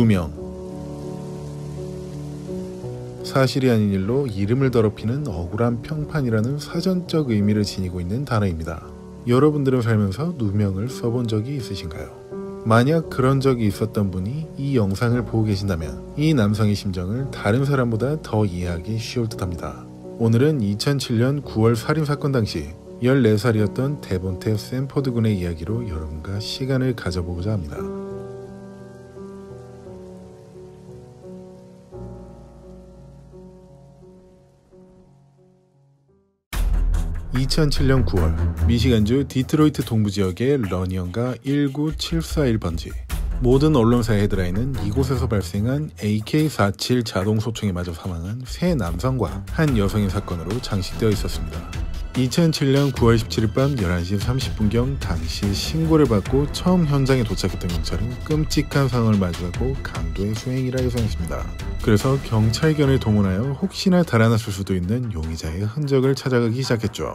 누명. 사실이 아닌 일로 이름을 더럽히는 억울한 평판이라는 사전적 의미를 지니고 있는 단어입니다. 여러분들은 살면서 누명을 써본 적이 있으신가요? 만약 그런 적이 있었던 분이 이 영상을 보고 계신다면 이 남성의 심정을 다른 사람보다 더 이해하기 쉬울 듯합니다. 오늘은 2007년 9월 살인사건 당시 14살이었던 데본테 샌포드 군의 이야기로 여러분과 시간을 가져보고자 합니다. 2007년 9월 미시간주 디트로이트 동부지역의 러니언가 19741번지. 모든 언론사의 헤드라인은 이곳에서 발생한 AK-47 자동소총에 맞아 사망한 세 남성과 한 여성의 사건으로 장식되어 있었습니다. 2007년 9월 17일 밤 11시 30분경 당시 신고를 받고 처음 현장에 도착했던 경찰은 끔찍한 상황을 마주하고 강도의 수행이라 예상했습니다. 그래서 경찰견을 동원하여 혹시나 달아났을 수도 있는 용의자의 흔적을 찾아가기 시작했죠.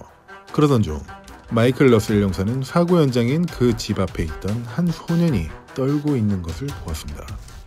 그러던 중 마이클 러셀 형사는 사고 현장인 그 집 앞에 있던 한 소년이 떨고 있는 것을 보았습니다.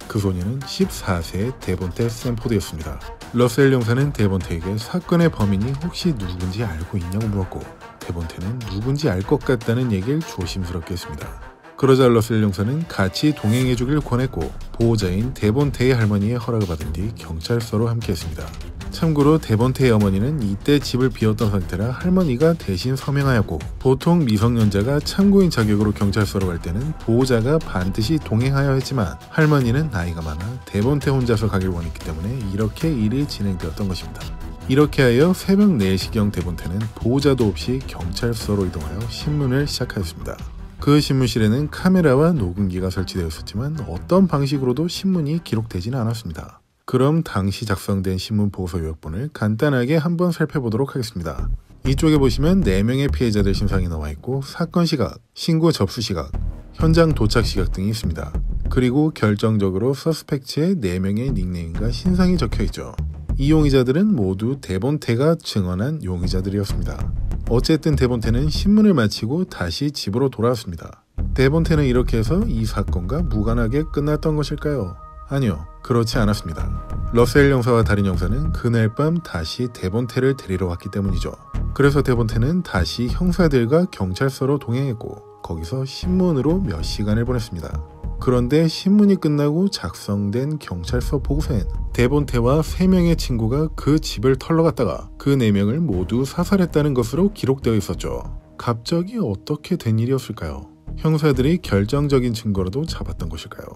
그 소년은 14세의 데본테 샌포드였습니다. 러셀 형사는 데본테에게 사건의 범인이 혹시 누군지 알고 있냐고 물었고, 데본테는 누군지 알 것 같다는 얘기를 조심스럽게 했습니다. 그러자 러셀 형사는 같이 동행해주길 권했고, 보호자인 데본테의 할머니의 허락을 받은 뒤 경찰서로 함께했습니다. 참고로 데본테의 어머니는 이때 집을 비웠던 상태라 할머니가 대신 서명하였고, 보통 미성년자가 참고인 자격으로 경찰서로 갈 때는 보호자가 반드시 동행하여야 했지만 할머니는 나이가 많아 데본테 혼자서 가길 원했기 때문에 이렇게 일이 진행되었던 것입니다. 이렇게 하여 새벽 4시경 데본테는 보호자도 없이 경찰서로 이동하여 신문을 시작하였습니다. 그 신문실에는 카메라와 녹음기가 설치되어 있었지만 어떤 방식으로도 신문이 기록되지는 않았습니다. 그럼 당시 작성된 신문 보고서 요약본을 간단하게 한번 살펴보도록 하겠습니다. 이쪽에 보시면 4명의 피해자들 신상이 나와있고 사건 시각, 신고 접수 시각, 현장 도착 시각 등이 있습니다. 그리고 결정적으로 서스펙츠의 4명의 닉네임과 신상이 적혀있죠. 이 용의자들은 모두 데본테가 증언한 용의자들이었습니다. 어쨌든 데본테는 신문을 마치고 다시 집으로 돌아왔습니다. 데본테는 이렇게 해서 이 사건과 무관하게 끝났던 것일까요? 아니요, 그렇지 않았습니다. 러셀 형사와 다른 형사는 그날 밤 다시 데본테를 데리러 왔기 때문이죠. 그래서 데본테는 다시 형사들과 경찰서로 동행했고 거기서 신문으로 몇 시간을 보냈습니다. 그런데 신문이 끝나고 작성된 경찰서 보고서엔 데본테와 3명의 친구가 그 집을 털러 갔다가 그 4명을 모두 사살했다는 것으로 기록되어 있었죠. 갑자기 어떻게 된 일이었을까요? 형사들이 결정적인 증거로도 잡았던 것일까요?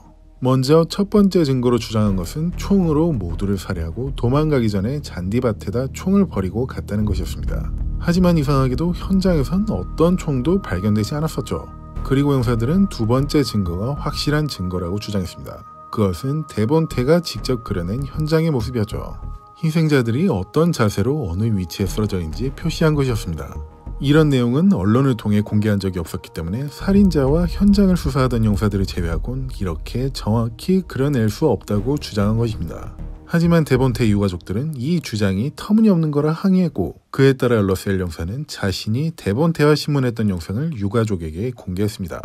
먼저 첫 번째 증거로 주장한 것은 총으로 모두를 살해하고 도망가기 전에 잔디밭에다 총을 버리고 갔다는 것이었습니다. 하지만 이상하게도 현장에선 어떤 총도 발견되지 않았었죠. 그리고 형사들은 두 번째 증거가 확실한 증거라고 주장했습니다. 그것은 데본테가 직접 그려낸 현장의 모습이었죠. 희생자들이 어떤 자세로 어느 위치에 쓰러져 있는지 표시한 것이었습니다. 이런 내용은 언론을 통해 공개한 적이 없었기 때문에 살인자와 현장을 수사하던 형사들을 제외하곤 이렇게 정확히 그려낼 수 없다고 주장한 것입니다. 하지만 데본테 유가족들은 이 주장이 터무니없는 거라 항의했고, 그에 따라 러셀 형사는 자신이 데본테와 신문했던 영상을 유가족에게 공개했습니다.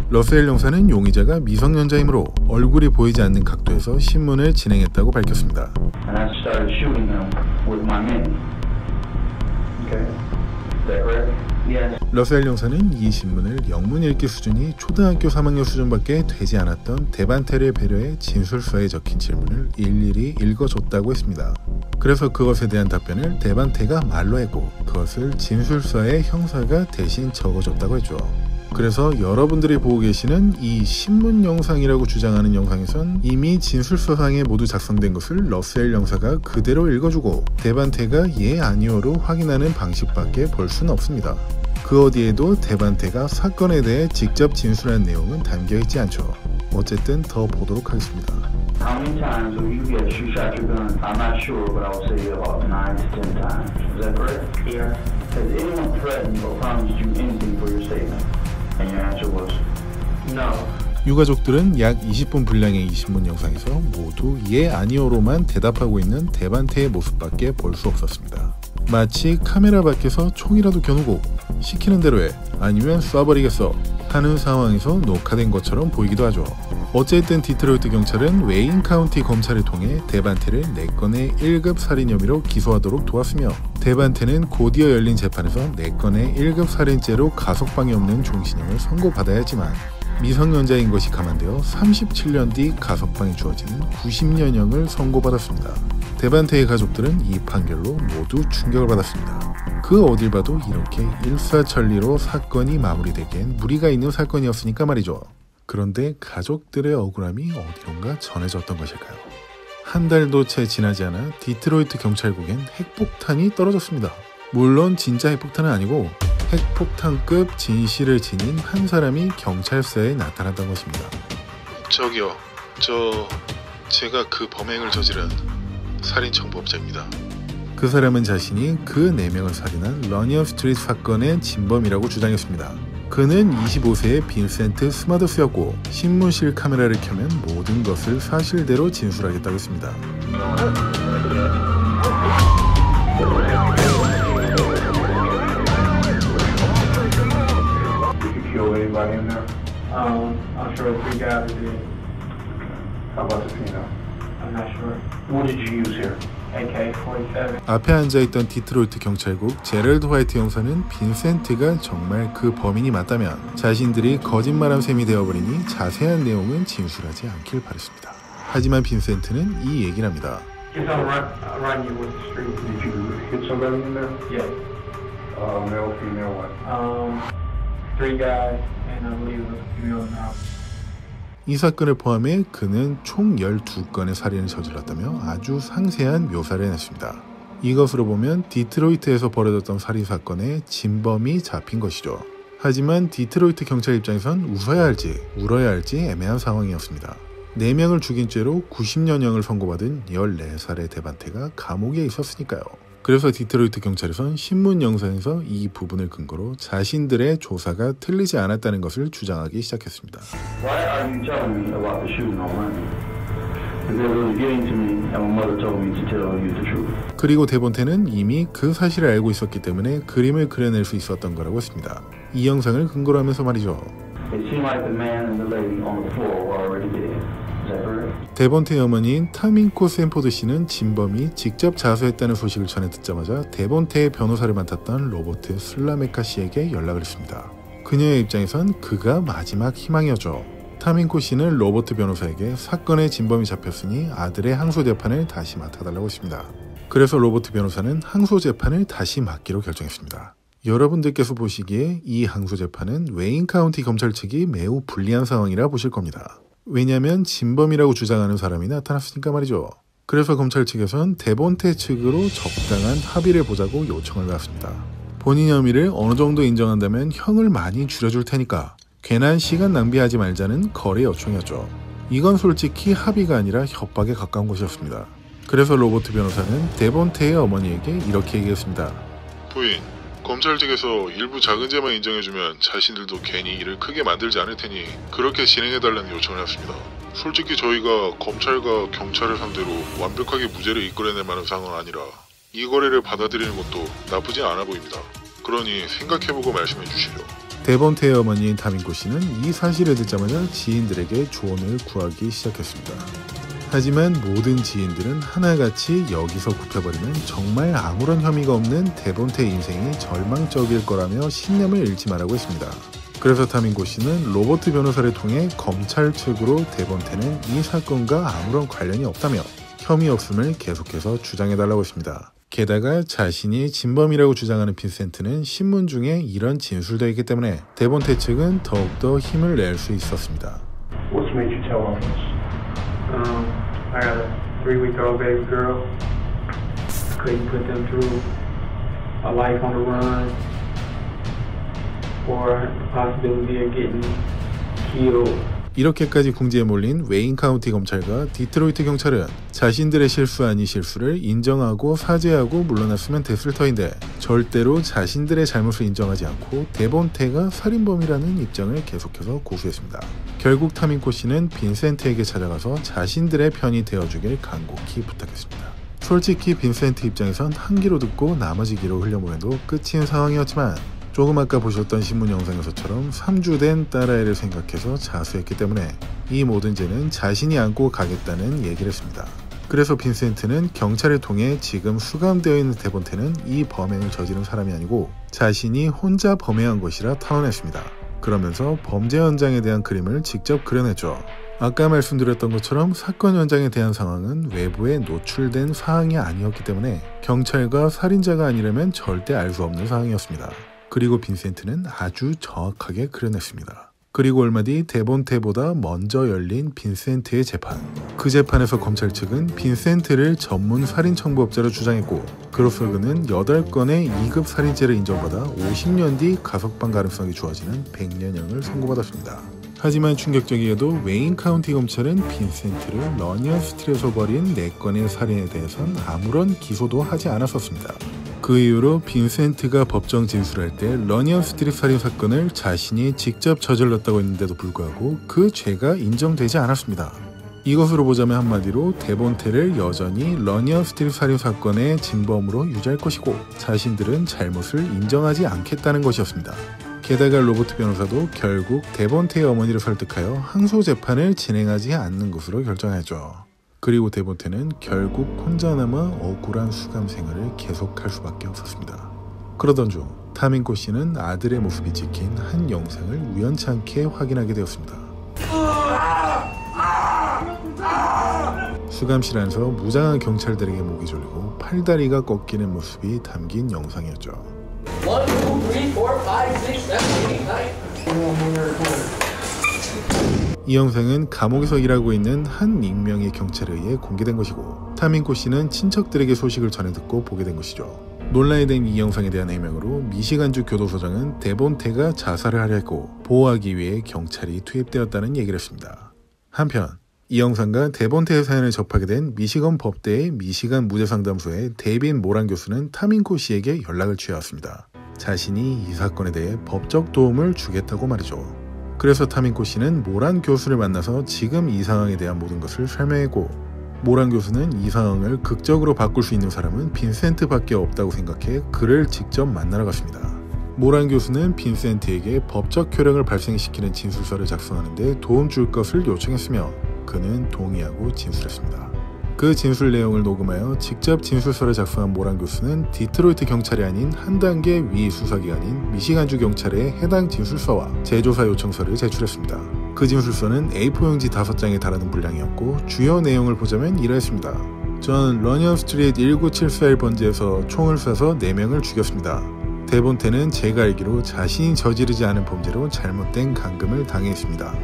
러셀 형사는 용의자가 미성년자이므로 얼굴이 보이지 않는 각도에서 신문을 진행했다고 밝혔습니다. 러셀 형사는 이 신문을 영문 읽기 수준이 초등학교 3학년 수준밖에 되지 않았던 데반테를 배려해 진술서에 적힌 질문을 일일이 읽어줬다고 했습니다. 그래서 그것에 대한 답변을 데반테가 말로 했고 그것을 진술서에 형사가 대신 적어줬다고 했죠. 그래서 여러분들이 보고 계시는 이 신문 영상이라고 주장하는 영상에선 이미 진술서상에 모두 작성된 것을 러셀 형사가 그대로 읽어주고 데반테가 예 아니오로 확인하는 방식밖에 볼 수는 없습니다. 그 어디에도 데반테가 사건에 대해 직접 진술한 내용은 담겨있지 않죠. 어쨌든 더 보도록 하겠습니다. How many times will you get you shot your gun? I'm not sure, but I will say about 9 to 10 times. Is that correct? Yeah. Has anyone threatened or promised you anything for your statement? And your answer was no. 유가족들은 약 20분 분량의 이 신문 영상에서 모두 예 아니오로만 대답하고 있는 데반테의 모습밖에 볼 수 없었습니다. 마치 카메라 밖에서 총이라도 겨누고 시키는 대로 해 아니면 쏴버리겠어 하는 상황에서 녹화된 것처럼 보이기도 하죠. 어쨌든 디트로이트 경찰은 웨인 카운티 검찰을 통해 데반테를 4건의 1급 살인 혐의로 기소하도록 도왔으며 데반테는 곧이어 열린 재판에서 4건의 1급 살인죄로 가석방이 없는 종신형을 선고받아야 했지만 미성년자인 것이 감안되어 37년 뒤 가석방이 주어지는 90년형을 선고받았습니다. 데반테의 가족들은 이 판결로 모두 충격을 받았습니다. 그 어딜 봐도 이렇게 일사천리로 사건이 마무리되기엔 무리가 있는 사건이었으니까 말이죠. 그런데 가족들의 억울함이 어디론가 전해졌던 것일까요? 한 달도 채 지나지 않아 디트로이트 경찰국엔 핵폭탄이 떨어졌습니다. 물론 진짜 핵폭탄은 아니고 핵폭탄급 진실을 지닌 한 사람이 경찰서에 나타났던 것입니다. 저기요, 제가 그 범행을 저지른 살인 청부업자입니다. 그 사람은 자신이 그 4명을 살인한 러니언 스트리트 사건의 진범이라고 주장했습니다. 그는 25세의 빈센트 스마더스였고 신문실 카메라를 켜면 모든 것을 사실대로 진술하겠다고 했습니다. I'm sure 3 guys did. How about the female? I'm not sure. What did you use here? AK-47. 앞에 앉아있던 디트로이트 경찰국 제럴드 화이트 형사는 빈센트가 정말 그 범인이 맞다면 자신들이 거짓말한 셈이 되어버리니 자세한 내용은 진술하지 않길 바랬습니다. 하지만 빈센트는 이 얘기를 합니다. He's around you with the street. Did you hit somebody in there? Yes. Male, female, what? 3 guys and I believe it was a female now. 이 사건을 포함해 그는 총 12건의 살인을 저질렀다며 아주 상세한 묘사를 해냈습니다. 이것으로 보면 디트로이트에서 벌어졌던 살인 사건의 진범이 잡힌 것이죠. 하지만 디트로이트 경찰 입장에선 웃어야 할지 울어야 할지 애매한 상황이었습니다. 4명을 죽인 죄로 90년형을 선고받은 14살의 데반테가 감옥에 있었으니까요. 그래서 디트로이트 경찰에선 신문 영상에서 이 부분을 근거로 자신들의 조사가 틀리지 않았다는 것을 주장하기 시작했습니다. Why are you telling me about the shooting on Monday? Because it was getting to me and my mother told me to tell you the truth. 그리고 데본테는 이미 그 사실을 알고 있었기 때문에 그림을 그려낼 수 있었던 거라고 했습니다. 이 영상을 근거로 하면서 말이죠. It seemed like the man and the lady on the floor were already dead. 데본테의 어머니인 타민코 샌포드 씨는 진범이 직접 자수했다는 소식을 전해 듣자마자 데본테의 변호사를 맡았던 로버트 슬라메카 씨에게 연락을 했습니다. 그녀의 입장에선 그가 마지막 희망이었죠. 타민코 씨는 로버트 변호사에게 사건의 진범이 잡혔으니 아들의 항소 재판을 다시 맡아달라고 했습니다. 그래서 로버트 변호사는 항소 재판을 다시 맡기로 결정했습니다. 여러분들께서 보시기에 이 항소 재판은 웨인 카운티 검찰 측이 매우 불리한 상황이라 보실 겁니다. 왜냐하면 진범이라고 주장하는 사람이 나타났으니까 말이죠. 그래서 검찰 측에선 데본테 측으로 적당한 합의를 보자고 요청을 해왔습니다. 본인 혐의를 어느 정도 인정한다면 형을 많이 줄여줄 테니까 괜한 시간 낭비하지 말자는 거래 요청이었죠. 이건 솔직히 합의가 아니라 협박에 가까운 것이었습니다. 그래서 로버트 변호사는 데본테의 어머니에게 이렇게 얘기했습니다. 부인, 검찰 측에서 일부 작은 죄만 인정해주면 자신들도 괜히 일을 크게 만들지 않을 테니 그렇게 진행해달라는 요청을 했습니다. 솔직히 저희가 검찰과 경찰을 상대로 완벽하게 무죄를 이끌어낼 만한 상황은 아니라 이 거래를 받아들이는 것도 나쁘지 않아 보입니다. 그러니 생각해보고 말씀해 주시죠. 데본테의 어머니인 타민코 씨는 이 사실을 듣자마자 지인들에게 조언을 구하기 시작했습니다. 하지만 모든 지인들은 하나같이 여기서 굽혀버리면 정말 아무런 혐의가 없는 데본테의 인생이 절망적일 거라며 신념을 잃지 말라고 했습니다. 그래서 타민코 씨는 로버트 변호사를 통해 검찰 측으로 데본테는 이 사건과 아무런 관련이 없다며 혐의 없음을 계속해서 주장해달라고 했습니다. 게다가 자신이 진범이라고 주장하는 빈센트는 신문 중에 이런 진술도 있기 때문에 데본테 측은 더욱더 힘을 낼 수 있었습니다. What made you tell all this? I got a 3-week-old baby girl. Couldn't put them through a life on the run or the possibility of getting killed. 이렇게까지 궁지에 몰린 웨인 카운티 검찰과 디트로이트 경찰은 자신들의 실수 아닌 실수를 인정하고 사죄하고 물러났으면 됐을 터인데 절대로 자신들의 잘못을 인정하지 않고 데본테가 살인범이라는 입장을 계속해서 고수했습니다. 결국 타민코 씨는 빈센트에게 찾아가서 자신들의 편이 되어주길 간곡히 부탁했습니다. 솔직히 빈센트 입장에선 한 귀로 듣고 나머지 귀로 흘려보내도 끝인 상황이었지만 조금 아까 보셨던 신문 영상에서처럼 3주 된 딸아이를 생각해서 자수했기 때문에 이 모든 죄는 자신이 안고 가겠다는 얘기를 했습니다. 그래서 빈센트는 경찰을 통해 지금 수감되어 있는 데본테는 이 범행을 저지른 사람이 아니고 자신이 혼자 범행한 것이라 탄원했습니다. 그러면서 범죄 현장에 대한 그림을 직접 그려냈죠. 아까 말씀드렸던 것처럼 사건 현장에 대한 상황은 외부에 노출된 사항이 아니었기 때문에 경찰과 살인자가 아니라면 절대 알 수 없는 상황이었습니다. 그리고 빈센트는 아주 정확하게 그려냈습니다. 그리고 얼마 뒤 데본테보다 먼저 열린 빈센트의 재판. 그 재판에서 검찰 측은 빈센트를 전문 살인청부업자로 주장했고 그로써 그는 8건의 2급 살인죄를 인정받아 50년 뒤 가석방 가능성이 주어지는 100년형을 선고받았습니다. 하지만 충격적이게도 웨인 카운티 검찰은 빈센트를 러니언 스트리트에서 벌인 4건의 살인에 대해선 아무런 기소도 하지 않았었습니다. 그 이후로 빈센트가 법정 진술할 때 러니언 스트리트 살인 사건을 자신이 직접 저질렀다고 했는데도 불구하고 그 죄가 인정되지 않았습니다. 이것으로 보자면 한마디로 데본테를 여전히 러니언 스트리트 살인 사건의 진범으로 유지할 것이고 자신들은 잘못을 인정하지 않겠다는 것이었습니다. 게다가 로버트 변호사도 결국 데본테의 어머니를 설득하여 항소 재판을 진행하지 않는 것으로 결정하죠. 그리고 데본테는 결국 혼자 남아 억울한 수감 생활을 계속할 수밖에 없었습니다. 그러던 중 타민코 씨는 아들의 모습이 찍힌 한 영상을 우연찮게 확인하게 되었습니다. 수감실 안에서 무장한 경찰들에게 목이 졸리고 팔다리가 꺾이는 모습이 담긴 영상이었죠. 1, 2, 3, 4, 5, 6, 7, 8, 9. 이 영상은 감옥에서 일하고 있는 한 익명의 경찰에 의해 공개된 것이고 타민코 씨는 친척들에게 소식을 전해 듣고 보게 된 것이죠. 논란이 된 이 영상에 대한 해명으로 미시간주 교도소장은 데본테가 자살을 하려 했고 보호하기 위해 경찰이 투입되었다는 얘기를 했습니다. 한편 이 영상과 데본테의 사연을 접하게 된 미시건 법대의 미시간 무죄상담소의 데이빈 모란 교수는 타민코 씨에게 연락을 취해왔습니다. 자신이 이 사건에 대해 법적 도움을 주겠다고 말이죠. 그래서 타민코 씨는 모란 교수를 만나서 지금 이 상황에 대한 모든 것을 설명했고 모란 교수는 이 상황을 극적으로 바꿀 수 있는 사람은 빈센트밖에 없다고 생각해 그를 직접 만나러 갔습니다. 모란 교수는 빈센트에게 법적 효력을 발생시키는 진술서를 작성하는 데 도움 줄 것을 요청했으며 그는 동의하고 진술했습니다. 그 진술 내용을 녹음하여 직접 진술서를 작성한 모란 교수는 디트로이트 경찰이 아닌 한 단계 위 수사기관인 미시간주 경찰에 해당 진술서와 재조사 요청서를 제출했습니다. 그 진술서는 A4 용지 5장에 달하는 분량이었고 주요 내용을 보자면 이러했습니다. 전 러니언 스트리트 19741 번지에서 총을 쏴서 4명을 죽였습니다. 데본테는 제가 알기로 자신이 저지르지 않은 범죄로 잘못된 감금을 당했습니다.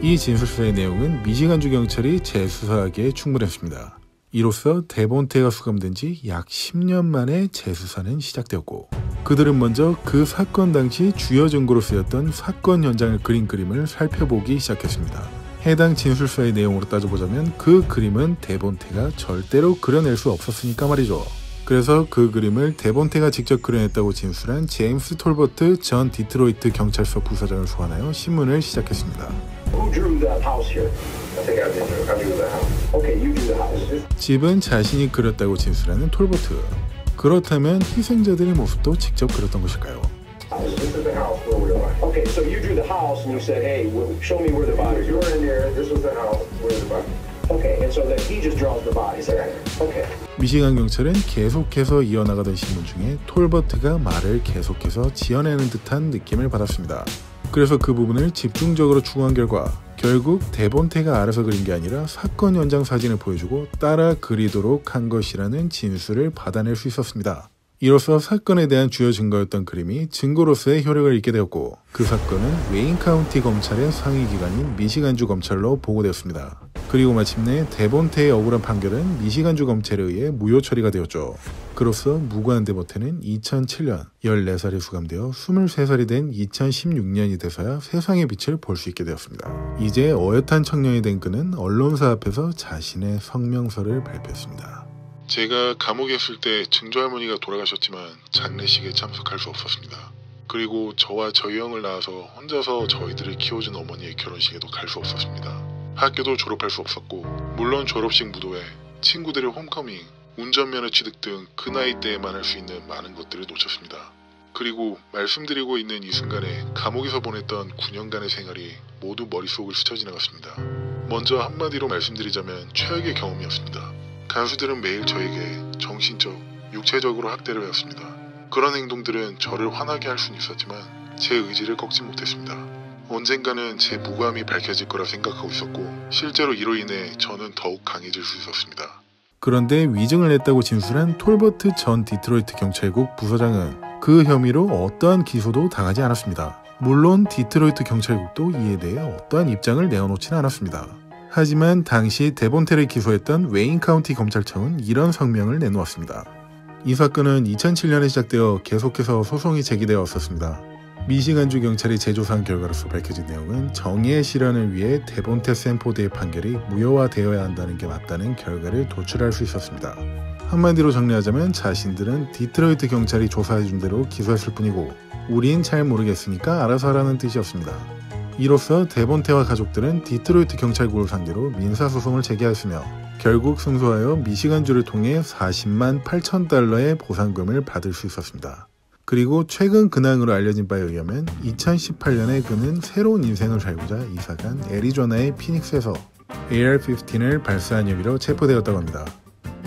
이 진술서의 내용은 미시간주 경찰이 재수사하기에 충분했습니다. 이로써 데본테가 수감된 지 약 10년 만에 재수사는 시작되었고 그들은 먼저 그 사건 당시 주요 증거로 쓰였던 사건 현장을 그린 그림을 살펴보기 시작했습니다. 해당 진술서의 내용으로 따져보자면 그 그림은 데본테가 절대로 그려낼 수 없었으니까 말이죠. 그래서 그 그림을 데본테가 직접 그려냈다고 진술한 제임스 톨버트 전 디트로이트 경찰서 부사장을 소환하여 신문을 시작했습니다. 집은 자신이 그렸다고 진술하는 톨버트. 그렇다면 희생자들의 모습도 직접 그렸던 것일까요? 미시간 경찰은 계속해서 이어나가던 신문 중에 톨버트가 말을 계속해서 지어내는 듯한 느낌을 받았습니다. 그래서 그 부분을 집중적으로 추구한 결과 결국 데본테가 알아서 그린 게 아니라 사건 현장 사진을 보여주고 따라 그리도록 한 것이라는 진술을 받아낼 수 있었습니다. 이로써 사건에 대한 주요 증거였던 그림이 증거로서의 효력을 잃게 되었고 그 사건은 웨인 카운티 검찰의 상위기관인 미시간주 검찰로 보고되었습니다. 그리고 마침내 데본테의 억울한 판결은 미시간주 검찰에 의해 무효 처리가 되었죠. 그로써 무고한 데본테는 2007년 14살에 수감되어 23살이 된 2016년이 돼서야 세상의 빛을 볼 수 있게 되었습니다. 이제 어엿한 청년이 된 그는 언론사 앞에서 자신의 성명서를 발표했습니다. 제가 감옥에 있을 때 증조할머니가 돌아가셨지만 장례식에 참석할 수 없었습니다. 그리고 저와 저희 형을 낳아서 혼자서 저희들을 키워준 어머니의 결혼식에도 갈 수 없었습니다. 학교도 졸업할 수 없었고 물론 졸업식 무도회, 친구들의 홈커밍, 운전면허 취득 등 그 나이 때에만 할 수 있는 많은 것들을 놓쳤습니다. 그리고 말씀드리고 있는 이 순간에 감옥에서 보냈던 9년간의 생활이 모두 머릿속을 스쳐 지나갔습니다. 먼저 한마디로 말씀드리자면 최악의 경험이었습니다. 간수들은 매일 저에게 정신적, 육체적으로 학대를 해왔습니다. 그런 행동들은 저를 화나게 할 수는 있었지만 제 의지를 꺾지 못했습니다. 언젠가는 제 무고함이 밝혀질 거라 생각하고 있었고 실제로 이로 인해 저는 더욱 강해질 수 있었습니다. 그런데 위증을 냈다고 진술한 톨버트 전 디트로이트 경찰국 부서장은 그 혐의로 어떠한 기소도 당하지 않았습니다. 물론 디트로이트 경찰국도 이에 대해 어떠한 입장을 내어놓지는 않았습니다. 하지만 당시 데본테를 기소했던 웨인 카운티 검찰청은 이런 성명을 내놓았습니다. 이 사건은 2007년에 시작되어 계속해서 소송이 제기되어 왔었습니다. 미시간주 경찰이 재조사한 결과로서 밝혀진 내용은 정의의 실현을 위해 데본테 샌포드의 판결이 무효화되어야 한다는 게 맞다는 결과를 도출할 수 있었습니다. 한마디로 정리하자면 자신들은 디트로이트 경찰이 조사해준 대로 기소했을 뿐이고 우린 잘 모르겠으니까 알아서 하라는 뜻이었습니다. 이로써 데본테와 가족들은 디트로이트 경찰국을 상대로 민사소송을 제기하였으며 결국 승소하여 미시간주를 통해 40만 8천 달러의 보상금을 받을 수 있었습니다. 그리고 최근 근황으로 알려진 바에 의하면 2018년에 그는 새로운 인생을 살고자 이사간 애리조나의 피닉스에서 AR-15을 발사한 혐의로 체포되었다고 합니다.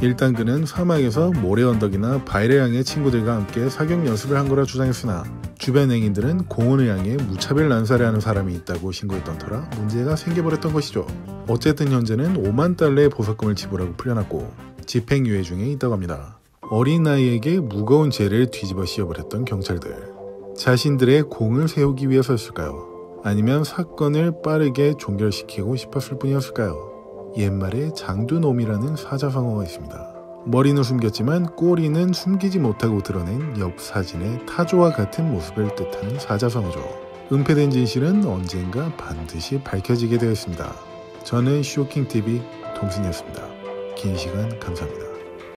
일단 그는 사막에서 모래 언덕이나 바위를 향해 친구들과 함께 사격 연습을 한 거라 주장했으나 주변 행인들은 공원을 향해 무차별 난사를 하는 사람이 있다고 신고했던 터라 문제가 생겨버렸던 것이죠. 어쨌든 현재는 5만 달러의 보석금을 지불하고 풀려났고 집행유예 중에 있다고 합니다. 어린 나이에게 무거운 죄를 뒤집어 씌워버렸던 경찰들. 자신들의 공을 세우기 위해서였을까요? 아니면 사건을 빠르게 종결시키고 싶었을 뿐이었을까요? 옛말에 장두놈이라는 사자성어가 있습니다. 머리는 숨겼지만 꼬리는 숨기지 못하고 드러낸 옆 사진의 타조와 같은 모습을 뜻하는 사자성어죠. 은폐된 진실은 언젠가 반드시 밝혀지게 되어 있습니다. 저는 쇼킹TV 동순이었습니다. 긴 시간 감사합니다.